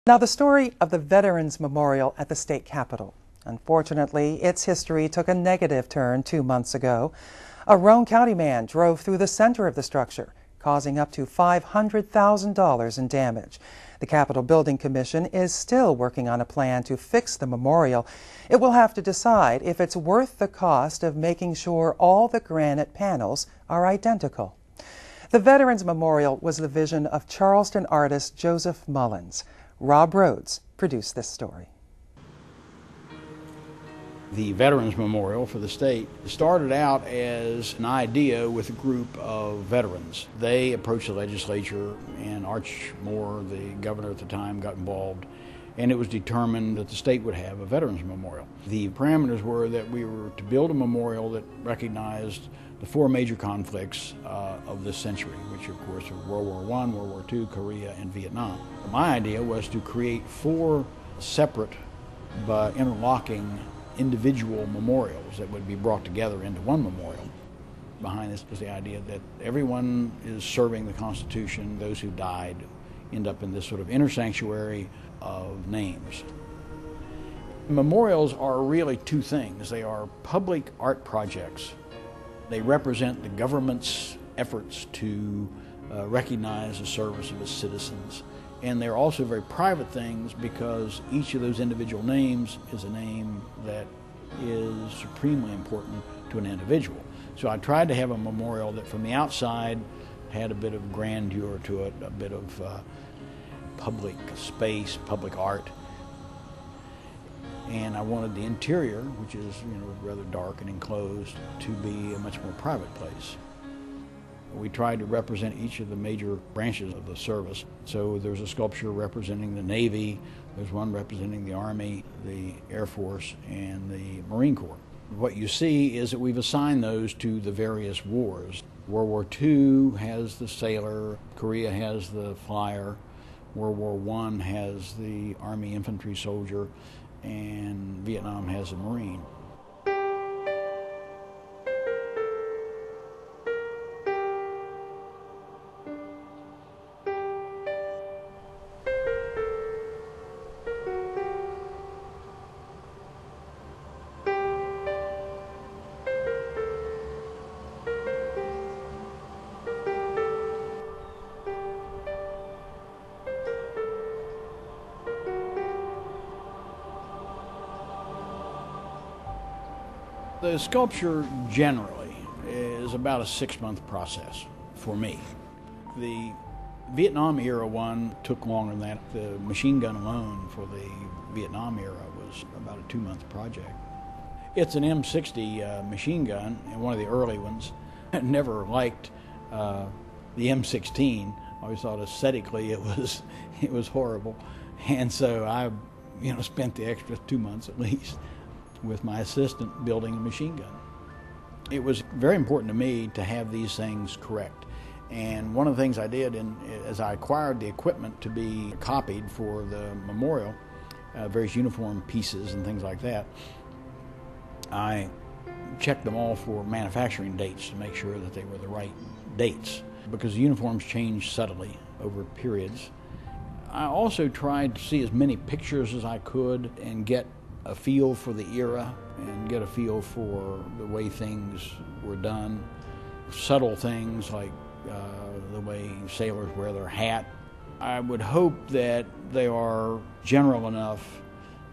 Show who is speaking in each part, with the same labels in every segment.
Speaker 1: Now, the story of the Veterans Memorial at the state capitol. Unfortunately, its history took a negative turn 2 months ago. A Roane County man drove through the center of the structure, causing up to $500,000 in damage. The Capitol Building Commission is still working on a plan to fix the memorial. It will have to decide if it's worth the cost of making sure all the granite panels are identical. The Veterans Memorial was the vision of Charleston artist Joe Mullins. Rhodes produced this story.
Speaker 2: The Veterans Memorial for the state started out as an idea with a group of veterans. They approached the legislature, and Arch Moore, the governor at the time, got involved, and it was determined that the state would have a Veterans Memorial. The parameters were that we were to build a memorial that recognized the four major conflicts of this century, which of course are World War I, World War II, Korea, and Vietnam. My idea was to create four separate but interlocking individual memorials that would be brought together into one memorial. Behind this was the idea that everyone is serving the Constitution. Those who died end up in this sort of inner sanctuary of names. Memorials are really two things. They are public art projects. They represent the government's efforts to recognize the service of its citizens. And they're also very private things because each of those individual names is a name that is supremely important to an individual. So I tried to have a memorial that from the outside had a bit of grandeur to it, a bit of public space, public art. And I wanted the interior, which is rather dark and enclosed, to be a much more private place. We tried to represent each of the major branches of the service. So there's a sculpture representing the Navy, there's one representing the Army, the Air Force, and the Marine Corps. What you see is that we've assigned those to the various wars. World War II has the sailor, Korea has the flyer, World War I has the Army infantry soldier, and Vietnam has a Marine. The sculpture generally is about a 6-month process for me. The Vietnam era one took longer than that. The machine gun alone for the Vietnam era was about a 2-month project. It's an M60 machine gun, and one of the early ones. I never liked the M16. I always thought aesthetically it was horrible, and so I spent the extra 2 months at least with my assistant building a machine gun. It was very important to me to have these things correct. And one of the things I did as I acquired the equipment to be copied for the memorial, various uniform pieces and things like that, I checked them all for manufacturing dates to make sure that they were the right dates, because the uniforms change subtly over periods. I also tried to see as many pictures as I could and get a feel for the era and get a feel for the way things were done. Subtle things like the way sailors wear their hat. I would hope that they are general enough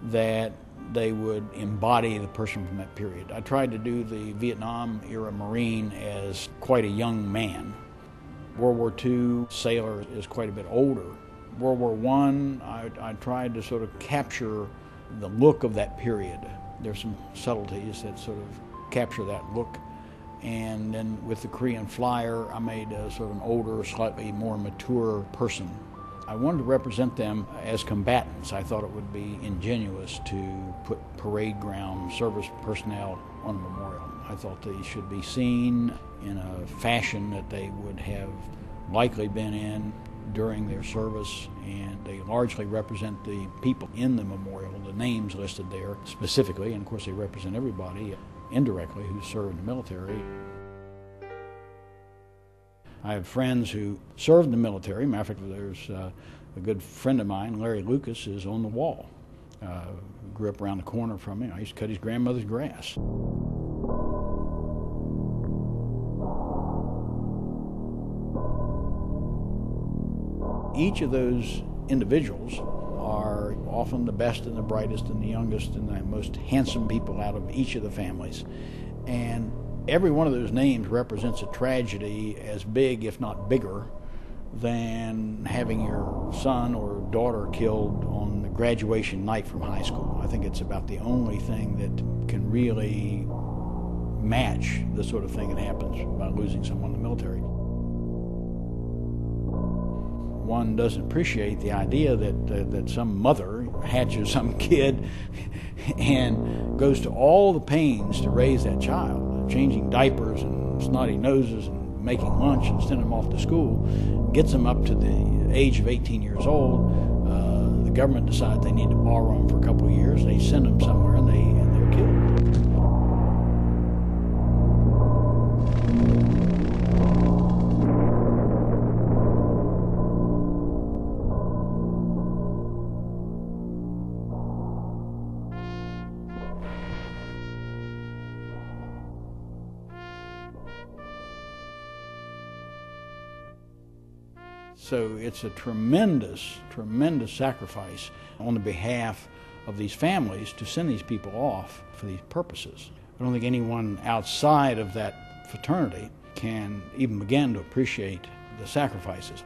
Speaker 2: that they would embody the person from that period. I tried to do the Vietnam era Marine as quite a young man. World War II sailor is quite a bit older. World War I tried to sort of capture the look of that period. There's some subtleties that sort of capture that look. And then with the Korean flyer, I made a sort of an older, slightly more mature person. I wanted to represent them as combatants. I thought it would be ingenuous to put parade ground service personnel on the memorial. I thought they should be seen in a fashion that they would have likely been in during their service, and they largely represent the people in the memorial, the names listed there specifically, and of course they represent everybody indirectly who served in the military. I have friends who served in the military. Matter of fact, there's A good friend of mine, Larry Lucas, is on the wall. Grew up around the corner from him. I used to cut his grandmother's grass. Each of those individuals are often the best and the brightest and the youngest and the most handsome people out of each of the families. And every one of those names represents a tragedy as big, if not bigger, than having your son or daughter killed on the graduation night from high school. I think it's about the only thing that can really match the sort of thing that happens by losing someone in the military. One doesn't appreciate the idea that some mother hatches some kid and goes to all the pains to raise that child, changing diapers and snotty noses and making lunch and sending them off to school, gets them up to the age of 18 years old. The government decides they need to borrow them for a couple of years. They send them somewhere and they're killed. So it's a tremendous, tremendous sacrifice on the behalf of these families to send these people off for these purposes. I don't think anyone outside of that fraternity can even begin to appreciate the sacrifices.